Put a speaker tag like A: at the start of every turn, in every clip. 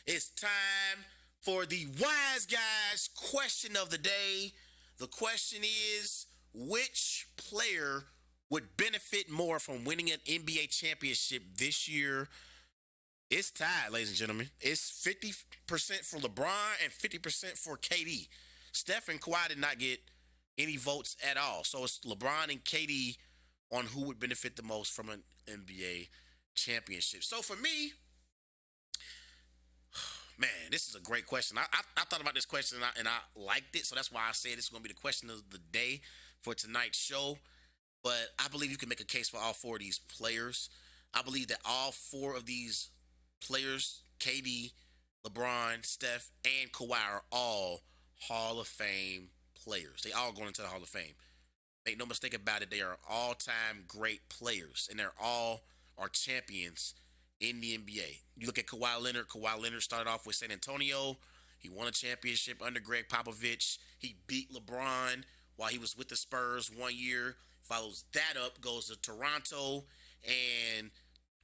A: It's time for the Wise Guys question of the day. The question is, which player would benefit more from winning an NBA championship this year? It's tied, ladies and gentlemen. It's 50% for LeBron and 50% for KD. Steph and Kawhi did not get any votes at all. So it's LeBron and KD on who would benefit the most from an NBA championship. So for me, man, this is a great question. I thought about this question and I liked it. So that's why I said it's going to be the question of the day for tonight's show. But I believe you can make a case for all four of these players. I believe that all four of these players, KD, LeBron, Steph, and Kawhi, are all Hall of Fame players. They all going into the Hall of Fame. Make no mistake about it, they are all-time great players, and they're all are champions in the NBA. You look at Kawhi Leonard. Kawhi Leonard started off with San Antonio. He won a championship under Greg Popovich. He beat LeBron while he was with the Spurs 1 year. Follows that up, goes to Toronto, and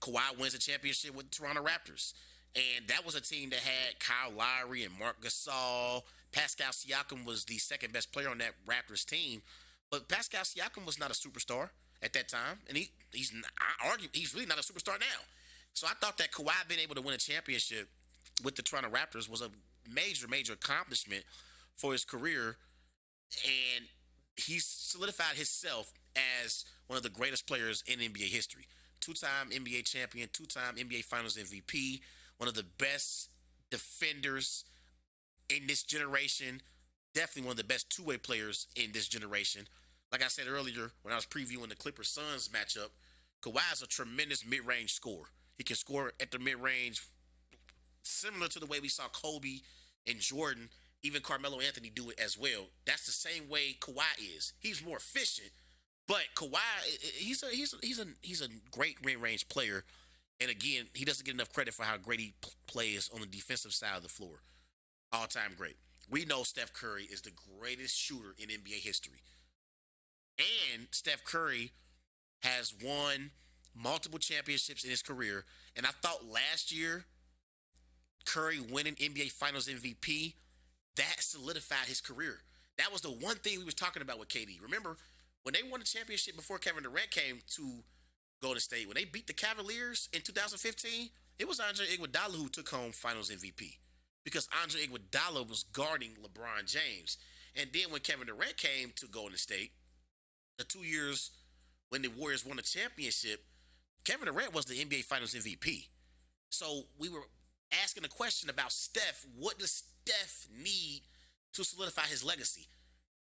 A: Kawhi wins a championship with the Toronto Raptors. And that was a team that had Kyle Lowry and Marc Gasol. Pascal Siakam was the second best player on that Raptors team. But Pascal Siakam was not a superstar at that time. And I argue he's really not a superstar now. So I thought that Kawhi being able to win a championship with the Toronto Raptors was a major, major accomplishment for his career. And he's solidified himself as one of the greatest players in NBA history. Two-time NBA champion, two-time NBA Finals MVP, one of the best defenders in this generation, definitely one of the best two-way players in this generation. Like I said earlier when I was previewing the Clippers-Suns matchup, Kawhi is a tremendous mid-range scorer. He can score at the mid-range similar to the way we saw Kobe and Jordan, even Carmelo Anthony do it as well. That's the same way Kawhi is. He's more efficient, but Kawhi, he's a great mid-range player. And again, he doesn't get enough credit for how great he plays on the defensive side of the floor. All-time great. We know Steph Curry is the greatest shooter in NBA history. And Steph Curry has won multiple championships in his career. And I thought last year, Curry winning NBA Finals MVP, that solidified his career. That was the one thing we was talking about with KD. Remember, when they won the championship before Kevin Durant came to Golden State, when they beat the Cavaliers in 2015, it was Andre Iguodala who took home Finals MVP because Andre Iguodala was guarding LeBron James. And then when Kevin Durant came to Golden State, the 2 years when the Warriors won the championship, Kevin Durant was the NBA Finals MVP. So we were asking a question about Steph. What does Steph need to solidify his legacy?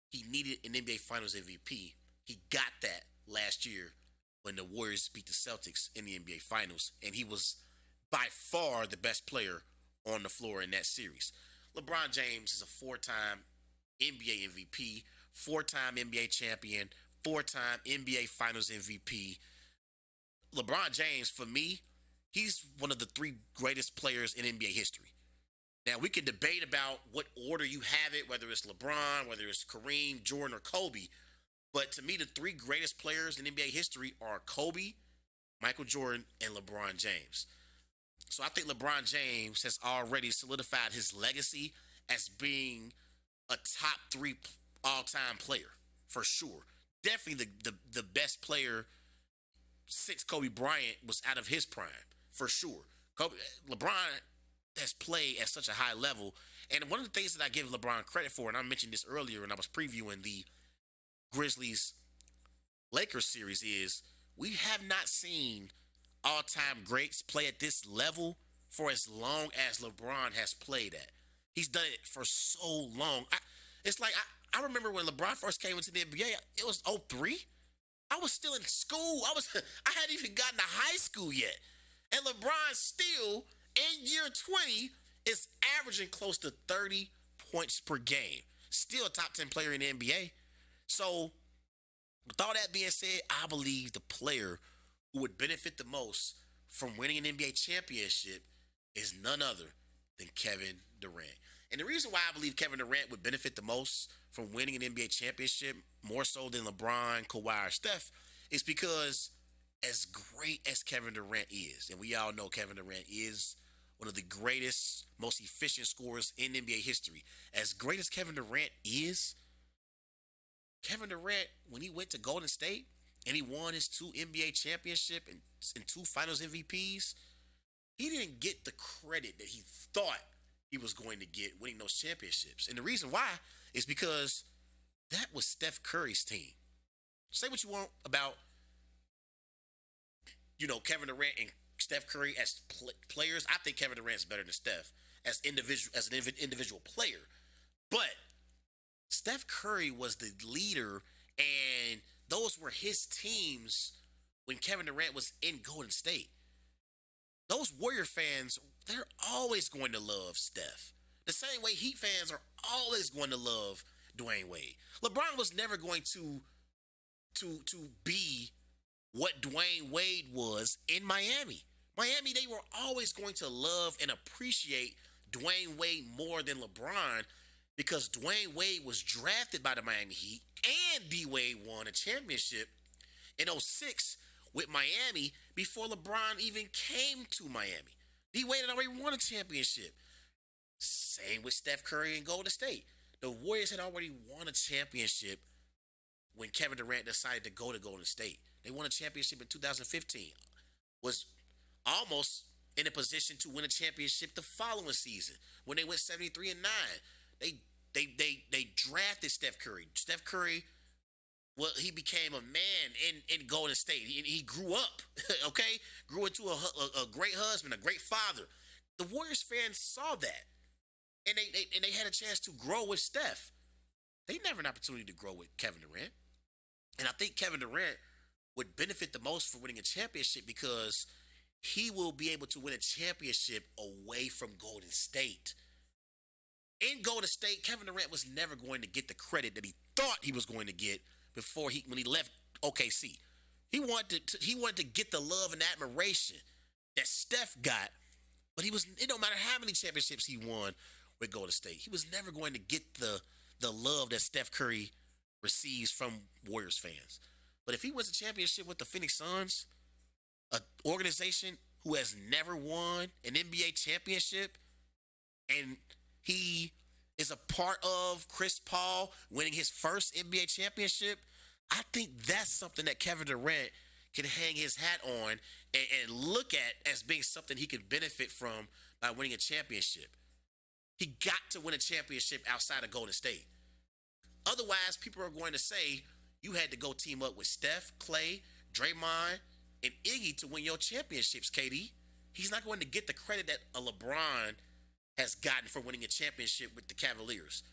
A: He needed an NBA Finals MVP. He got that last year when the Warriors beat the Celtics in the NBA Finals, and he was by far the best player on the floor in that series. LeBron James is a four-time NBA MVP, four-time NBA champion, four-time NBA Finals MVP. LeBron James, for me, he's one of the three greatest players in NBA history. Now, we can debate about what order you have it, whether it's LeBron, whether it's Kareem, Jordan, or Kobe. But to me, the three greatest players in NBA history are Kobe, Michael Jordan, and LeBron James. So I think LeBron James has already solidified his legacy as being a top three all-time player, for sure. Definitely the best player since Kobe Bryant was out of his prime, for sure. LeBron has played at such a high level. And one of the things that I give LeBron credit for, and I mentioned this earlier when I was previewing the Grizzlies Lakers series, is we have not seen all-time greats play at this level for as long as LeBron has played at. He's done it for so long. I remember when LeBron first came into the NBA, it was 03. I was still in school. I hadn't even gotten to high school yet. And LeBron still, in year 20, is averaging close to 30 points per game. Still a top 10 player in the NBA. So, with all that being said, I believe the player who would benefit the most from winning an NBA championship is none other than Kevin Durant. And the reason why I believe Kevin Durant would benefit the most from winning an NBA championship, more so than LeBron, Kawhi, or Steph, is because as great as Kevin Durant is, and we all know Kevin Durant is one of the greatest, most efficient scorers in NBA history. As great as Kevin Durant is, Kevin Durant, when he went to Golden State and he won his 2 NBA championship and 2 Finals MVPs, he didn't get the credit that he thought he was going to get winning those championships. And the reason why is because that was Steph Curry's team. Say what you want about, Kevin Durant and Steph Curry as players. I think Kevin Durant's better than Steph as an individual player. But Steph Curry was the leader, and those were his teams when Kevin Durant was in Golden State. Those Warrior fans, they're always going to love Steph. The same way Heat fans are always going to love Dwayne Wade. LeBron was never going to be what Dwayne Wade was in Miami. Miami, they were always going to love and appreciate Dwayne Wade more than LeBron because Dwayne Wade was drafted by the Miami Heat and D Wade won a championship in 2006 with Miami before LeBron even came to Miami. D Wade had already won a championship. Same with Steph Curry and Golden State. The Warriors had already won a championship when Kevin Durant decided to go to Golden State. They won a championship in 2015. Was almost in a position to win a championship the following season when they went 73-9. They drafted Steph Curry. Steph Curry, well, he became a man in Golden State. He grew up, okay? Grew into a great husband, a great father. The Warriors fans saw that, and they had a chance to grow with Steph. They never had an opportunity to grow with Kevin Durant. And I think Kevin Durant would benefit the most for winning a championship because he will be able to win a championship away from Golden State. In Golden State, Kevin Durant was never going to get the credit that he thought he was going to get when he left OKC. He wanted to get the love and admiration that Steph got, but it don't matter how many championships he won with Golden State. He was never going to get the love that Steph Curry receives from Warriors fans. But if he wins a championship with the Phoenix Suns, an organization who has never won an NBA championship, and he is a part of Chris Paul winning his first NBA championship, I think that's something that Kevin Durant can hang his hat on and look at as being something he can benefit from by winning a championship. He got to win a championship outside of Golden State. Otherwise, people are going to say you had to go team up with Steph, Clay, Draymond, and Iggy to win your championships, KD. He's not going to get the credit that a LeBron has gotten for winning a championship with the Cavaliers.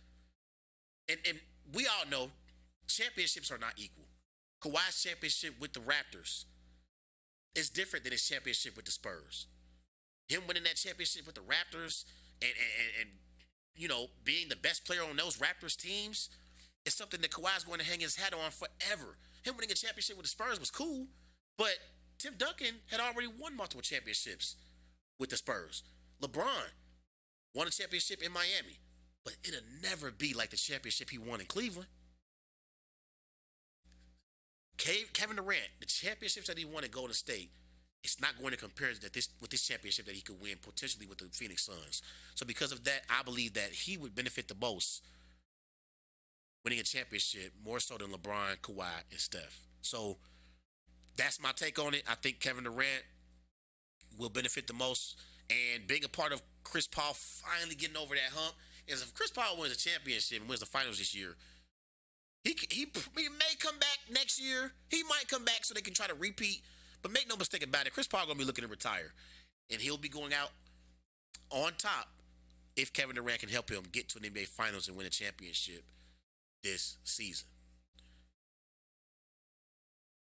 A: And we all know championships are not equal. Kawhi's championship with the Raptors is different than his championship with the Spurs. Him winning that championship with the Raptors and being the best player on those Raptors teams is something that Kawhi's going to hang his hat on forever. Him winning a championship with the Spurs was cool, but Tim Duncan had already won multiple championships with the Spurs. LeBron won a championship in Miami, but it'll never be like the championship he won in Cleveland. Kevin Durant, the championships that he won at Golden State, it's not going to compare with this championship that he could win potentially with the Phoenix Suns. So because of that, I believe that he would benefit the most winning a championship more so than LeBron, Kawhi, and Steph. So that's my take on it. I think Kevin Durant will benefit the most. And being a part of Chris Paul finally getting over that hump is if Chris Paul wins a championship and wins the finals this year, he may come back next year. He might come back so they can try to repeat. But make no mistake about it, Chris Paul going to be looking to retire. And he'll be going out on top if Kevin Durant can help him get to an NBA Finals and win a championship this season.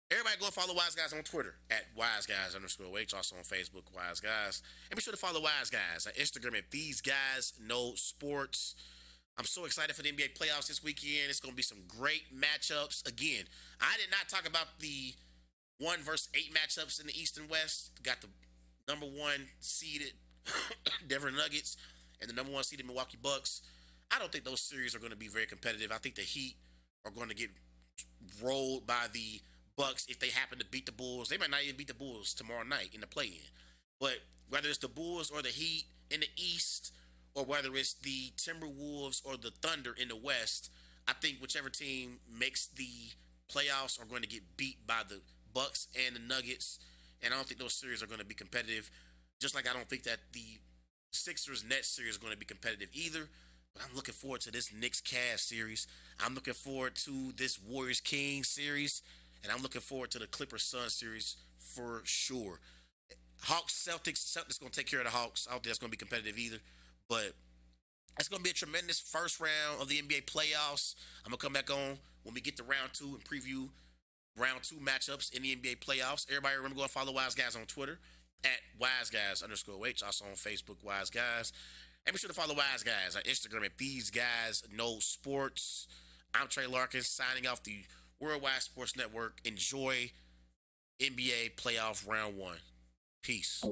A: Everybody go follow Wise Guys on Twitter at WiseGuys_H. Also on Facebook, Wise Guys. And be sure to follow Wise Guys on Instagram at These Guys Know Sports. I'm so excited for the NBA playoffs this weekend. It's going to be some great matchups. Again, I did not talk about the 1 versus 8 matchups in the East and West. Got the number 1 seeded Denver Nuggets and the number 1 seeded Milwaukee Bucks. I don't think those series are going to be very competitive. I think the Heat are going to get rolled by the Bucks if they happen to beat the Bulls. They might not even beat the Bulls tomorrow night in the play-in. But whether it's the Bulls or the Heat in the East, or whether it's the Timberwolves or the Thunder in the West, I think whichever team makes the playoffs are going to get beat by the Bucks and the Nuggets, and I don't think those series are going to be competitive. Just like I don't think that the Sixers Nets series is going to be competitive either. But I'm looking forward to this Knicks Cavs series. I'm looking forward to this Warriors Kings series, and I'm looking forward to the Clippers Suns series for sure. Hawks Celtics gonna take care of the Hawks. I don't think that's gonna be competitive either, but it's gonna be a tremendous first round of the NBA playoffs. I'm gonna come back on when we get to round two and preview round two matchups in the NBA playoffs. Everybody remember go and follow Wise Guys on Twitter at WiseGuys_H. Also on Facebook, Wise Guys. And be sure to follow Wise Guys on Instagram at These Guys Know Sports. I'm Tre Larkins signing off the Worldwide Sports Network. Enjoy NBA playoff round one. Peace.